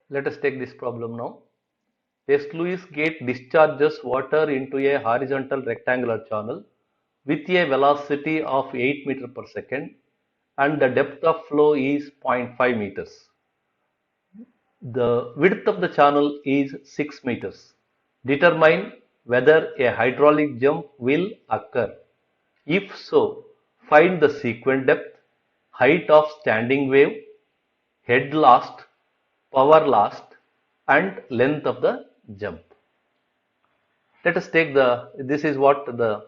Let us take this problem now. A sluice gate discharges water into a horizontal rectangular channel with a velocity of 8 meters per second and the depth of flow is 0.5 meters. The width of the channel is 6 meters. Determine whether a hydraulic jump will occur. If so, find the sequent depth, height of standing wave, head lost, power lost, and length of the jump. Let us take this is what the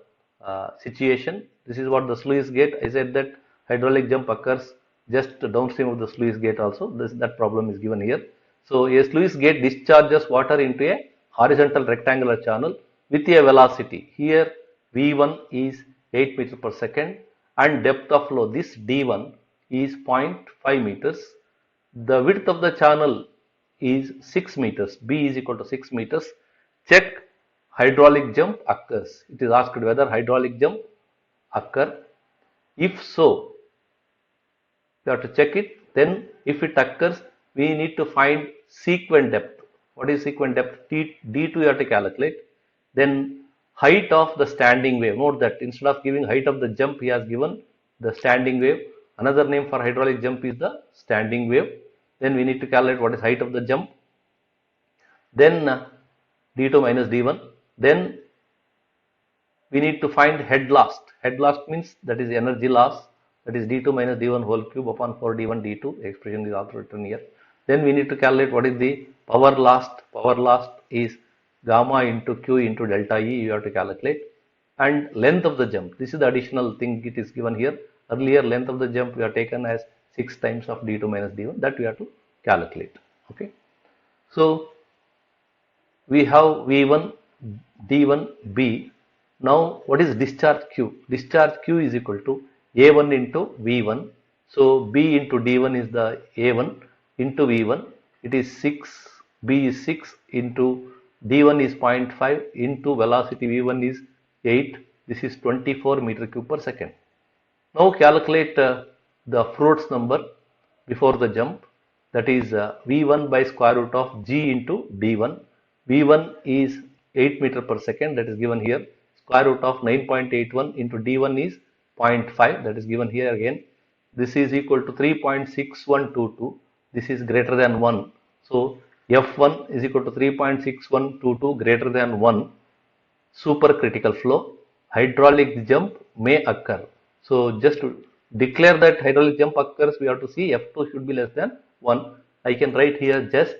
situation, this is what the sluice gate. I said that hydraulic jump occurs just downstream of the sluice gate also. That problem is given here. So a sluice gate discharges water into a horizontal rectangular channel with a velocity. Here V1 is 8 meters per second and depth of flow, this D1 is 0.5 meters. The width of the channel is 6 meters. B is equal to 6 meters. Check hydraulic jump occurs. It is asked whether hydraulic jump occur. If so, you have to check it. Then if it occurs, we need to find sequent depth. What is sequent depth? D2 you have to calculate. Then height of the standing wave. Note that instead of giving height of the jump, he has given the standing wave. Another name for hydraulic jump is the standing wave. Then we need to calculate what is height of the jump. Then D2 minus D1. Then we need to find head lost. Head lost means that is energy loss. That is D2 minus D1 whole cube upon 4 D1 D2. Expression is also written here. Then we need to calculate what is the power lost. Power lost is gamma into Q into delta E. You have to calculate. And length of the jump. This is the additional thing it is given here. Earlier length of the jump we have taken as 6 times of D2 minus D1. That we have to calculate. Okay. So we have V1, D1, B. Now what is discharge Q? Discharge Q is equal to A1 into V1. So B into D1 is the A1 into V1. It is 6. B is 6 into D1 is 0.5 into velocity V1 is 8. This is 24 meter cube per second. Now calculate the Froude's number before the jump. That is V1 by square root of G into D1. V1 is 8 meter per second, that is given here. Square root of 9.81 into D1 is 0.5, that is given here again. This is equal to 3.6122. This is greater than 1. So F1 is equal to 3.6122 greater than 1. Supercritical flow. Hydraulic jump may occur. So just to declare that hydraulic jump occurs, we have to see F2 should be less than 1. I can write here just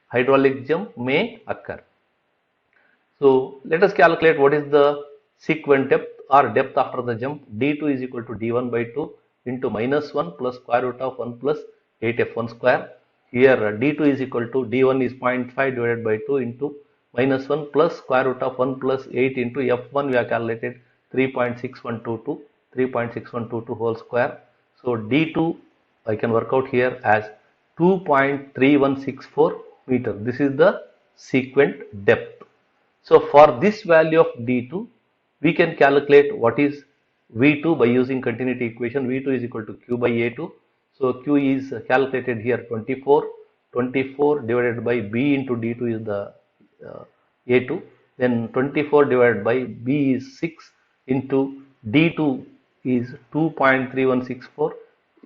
hydraulic jump may occur. So let us calculate what is the sequent depth or depth after the jump. D2 is equal to D1 by 2 into minus 1 plus square root of 1 plus 8F1 square. Here D2 is equal to D1 is 0.5 divided by 2 into minus 1 plus square root of 1 plus 8 into F1 we have calculated 3.6122. 3.6122 whole square. So D2 I can work out here as 2.3164 meter. This is the sequent depth. So for this value of D2, we can calculate what is V2 by using continuity equation. V2 is equal to Q by A2. So Q is calculated here 24. 24 divided by B into D2 is the A2. Then 24 divided by B is 6 into D2 is 2.3164.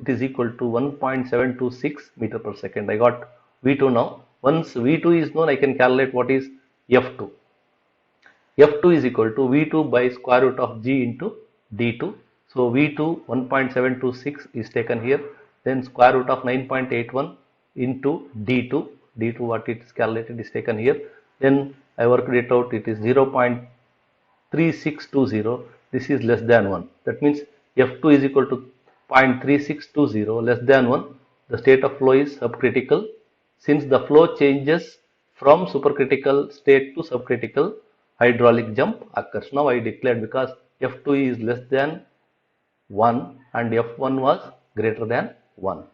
It is equal to 1.726 meter per second. I got V2 now. Once V2 is known, I can calculate what is F2. F2 is equal to V2 by square root of G into D2. So V2 1.726 is taken here. Then square root of 9.81 into D2. D2 what it is calculated is taken here. Then I worked it out. It is 0.3620. This is less than 1. That means F2 is equal to 0.3620 less than 1. The state of flow is subcritical. Since the flow changes from supercritical state to subcritical, hydraulic jump occurs. Now I declared because F2 is less than 1 and F1 was greater than 1.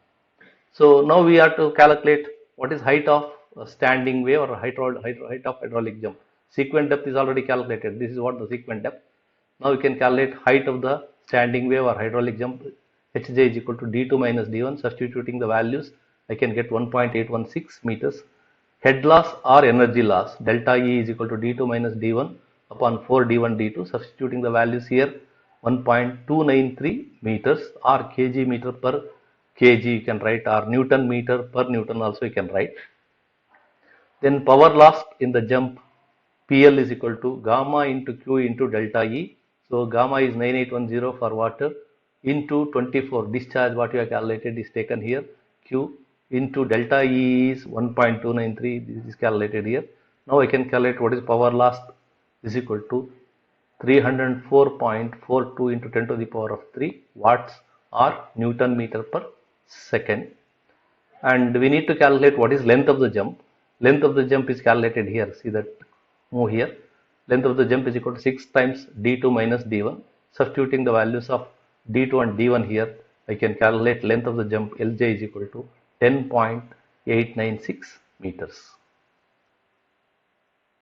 So now we have to calculate what is height of standing wave or height of hydraulic jump. Sequent depth is already calculated. This is what the sequent depth. Now we can calculate height of the standing wave or hydraulic jump. Hj is equal to D2 minus D1. Substituting the values, I can get 1.816 meters. Head loss or energy loss, delta E is equal to d2 minus d1 upon 4 d1 d2. Substituting the values here, 1.293 meters or kg meter per kg you can write, or Newton meter per Newton also you can write. Then power lost in the jump, PL is equal to gamma into Q into delta E. So gamma is 9810 for water into 24 discharge, what you have calculated is taken here, Q into delta E is 1.293, this is calculated here. Now I can calculate what is power loss is equal to 304.42 into 10 to the power of 3 watts or Newton meter per second. And we need to calculate what is length of the jump. Length of the jump is calculated here. See that move here. Length of the jump is equal to 6 times d2 minus d1. Substituting the values of d2 and d1 here, I can calculate length of the jump, Lj is equal to 10.896 meters.